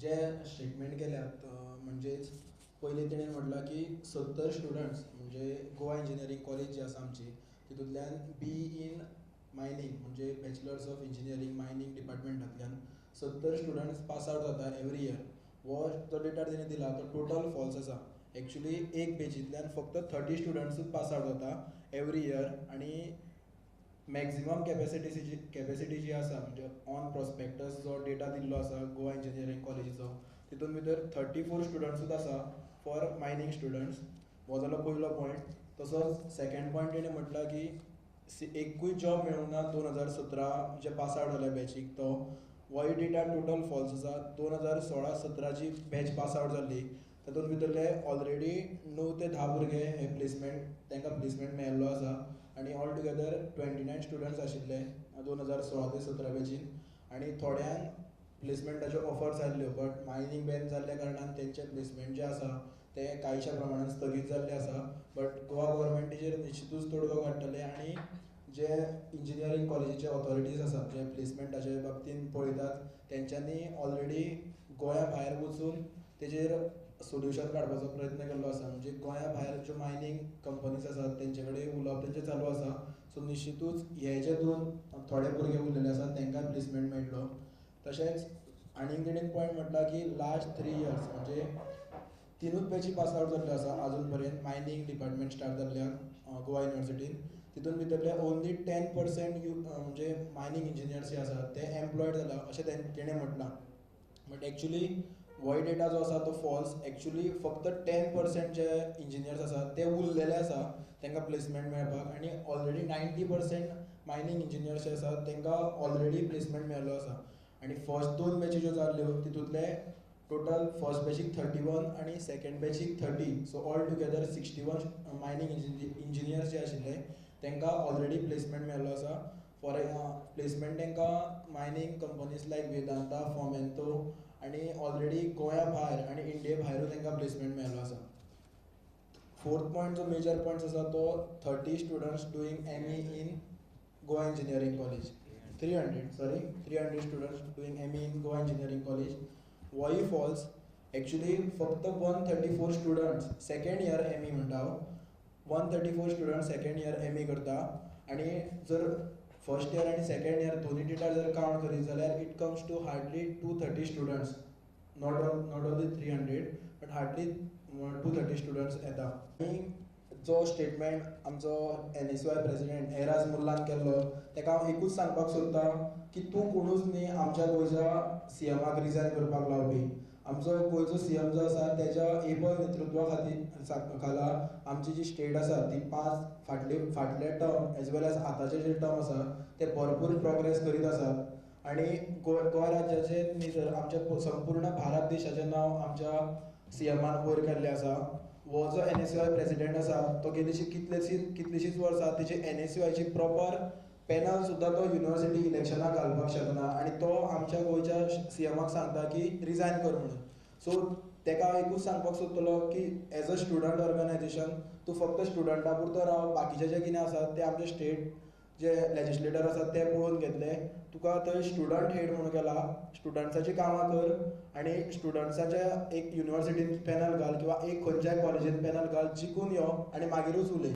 जे स्टेटमेंट केल्यात म्हणजेच पहिले तेणें म्हटलं की 70 स्टुडंट्स म्हणजे गोवा इंजिनियरींग कॉलेज जी आसा आमची तितूंतल्यान बी इन मायनिंग म्हणजे बॅचलर्स ऑफ इंजिनियरींग मायनिंग डिपार्टमेंटांतल्यान 70 स्टुडंट्स पास आवट जाता एवरी इयर. वो जो डेटा तेणें दिला तो टोटल फॉल्स आसा. एक्चुली एक बेचिंतल्यान फक्त 30 स्टुडंट्सूच पास आवट जाता एवरी इयर आनी मॅक्झिमम कॅपेसिटी जी आसा म्हणजे ऑन प्रॉस्पेक्टस जो डेटा दिल्लो आसा गोवा इंजिनियरींग कॉलेजीचो तितून भितर 34 स्टुडंट्सूच आसा फॉर मायनिंग स्टुडंट्स. हो जालो पयलो पॉयंट. तसोच सेकंड पॉयंट तेणें म्हटला की एकूय जॉब मेळूंक ना 2017 जे पास आवट जाल्या बॅचीक तो होय डेटा टोटल फॉल्स आसा. 2016-17 जी बॅच पास आवट जाल्ली तातूंत भितरले ऑलरेडी 9 ते 10 भुरगे हे प्लेसमेंट तांकां प्लेसमेंट मेळिल्लो आसा आनी ऑल टुगेदर 29 स्टुडंट्स आशिल्ले 2016 ते 17 बॅचीन आनी थोड्यांक प्लेसमेंटाच्यो ऑफर्स आयल्ल्यो बट मायनींग बॅन जाल्ल्या कारणान तेंचे प्लेसमेंट जे आसा ते कांयशा प्रमाणान स्थगीत जाल्ले आसा. बट गोवा गव्हर्मेंट तेजेर निश्चितूच तोडगो काडटले आनी जे इंजिनियरींग कॉलेजीचे ऑथॉरिटीज आसात जे प्लेसमेंटाचे बाबतींत पळयतात तेंच्यांनी ऑलरेडी गोंया भायर वचून तेजेर सोल्युशन काडपाचो प्रयत्न केल्लो आसा. म्हणजे गोंया भायर ज्यो मायनींग कंपनीज आसात तेंचे कडेन उलोवप तेंचें चालू आसा. सो निश्चितूच हे जे दोन थोडे भुरगे उरलेले आसात तांकां प्लेसमेंट मेळटलो. तशेंच आनीक तेणेन पॉयंट म्हटला की लास्ट 3 इयर्स म्हणजे 3ूच बॅची पास आवट जाल्ल्यो आसा आजून पर्यंत मायनींग डिपार्टमेंट स्टार्ट जाल्ल्याक गोवा युनिवर्सिटीन. तितून भितरले ओन्ली 10% म्हणजे मायनींग इंजिनियर्स जे आसात ते एम्प्लॉयड जाला अशें तेणें म्हटलां. बट एक्चुली हो डेटा जो आसा तो फॉल्स. एक्चुली फक्त 10% जे इंजिनियर्स आसात ते उरलेले आसा तांकां प्लेसमेंट मेळपाक आनी ऑलरेडी 90% मायनींग इंजिनियर्स जे आसात तांकां ऑलरेडी प्लेसमेंट मेळिल्लो आसा. आनी फर्स्ट 2 बॅची ज्यो जाल्ल्यो तितूंतले टोटल फर्स्ट बॅचीक 31 आनी सेकंड बॅचीक 30. So all together 61 mining engineers जे आशिल्ले तांकां ऑलरेडी प्लेसमेंट मेळिल्लो आसा. फॉर प्लेसमेंट तांकां mining companies like Vedanta Fomento आनी ऑलरेडी गोंया भायर आनी इंडिये भायरूय तांकां प्लेसमेंट मेळिल्लो आसा. फोर्थ पॉयंट जो मेजर पॉयंट आसा तो 30 students doing ME in Goa engineering college. 300 students doing ME in Goa engineering college. होय फॉल्स. एक्चुली फक्त 134 स्टुडंट्स सेकंड इयर ME म्हणटा हांव 134 स्टुडंट्स सेकंड इयर ME करता आनी जर फर्स्ट इयर आनी सेकंड इयर दोनी डेटा जर कावंट करीत जाल्यार it comes to hardly 230 students. Not only 300 but hardly 230 students येता. आनी जो स्टेटमेंट आमचो NSUI प्रेसिडेंट एराज मुल्लान केल्लो ताका हांव एकूच सांगपाक सोदतां की तूं कोणूच न्ही आमच्या गोंयच्या CMाक रिजायन करपाक लावपी. आमचो गोंयचो CM जो आसा तेज्या एबल नेतृत्वा खाला आमची जी स्टेट आसा ती 5 फाटले टर्म एज वेल एज आतांचे जे टर्म आसा ते भरपूर प्रोग्रेस करीत आसात. आनी गोंय राज्याचें न्ही तर आमच्या संपूर्ण भारत देशाचें नांव आमच्या CMान वयर केल्लें आसा. हो जो NSUI प्रेसिडेंट आसा तो गेलीं कितलींशींच वर्सां तेजी NSUIची प्रॉपर पॅनल सुद्दां तो युनिवर्सिटी इलेक्शनाक घालपाक शकना आनी तो आमच्या गोंयच्या CMाक सांगता की रिजायन कर म्हणून. सो ताका हांव एकूच सांगपाक सोदतलो की एज अ स्टुडंट ऑर्गनायजेशन तूं फक्त स्टुडंटा पुरतो राव. बाकीचें जें कितें आसा तें आमचे स्टेट जे लेजिस्लेटर आसात ते पळोवन घेतले. तुका थंय स्टुडंट हेड म्हणून केला. स्टुडंट्साची कामां कर आनी स्टुडंट्साच्या एक युनिवर्सिटीन पॅनल घाल किंवा एक खंयच्याय कॉलेजीन पॅनल घाल जिखून यो आनी मागीरूच उलय.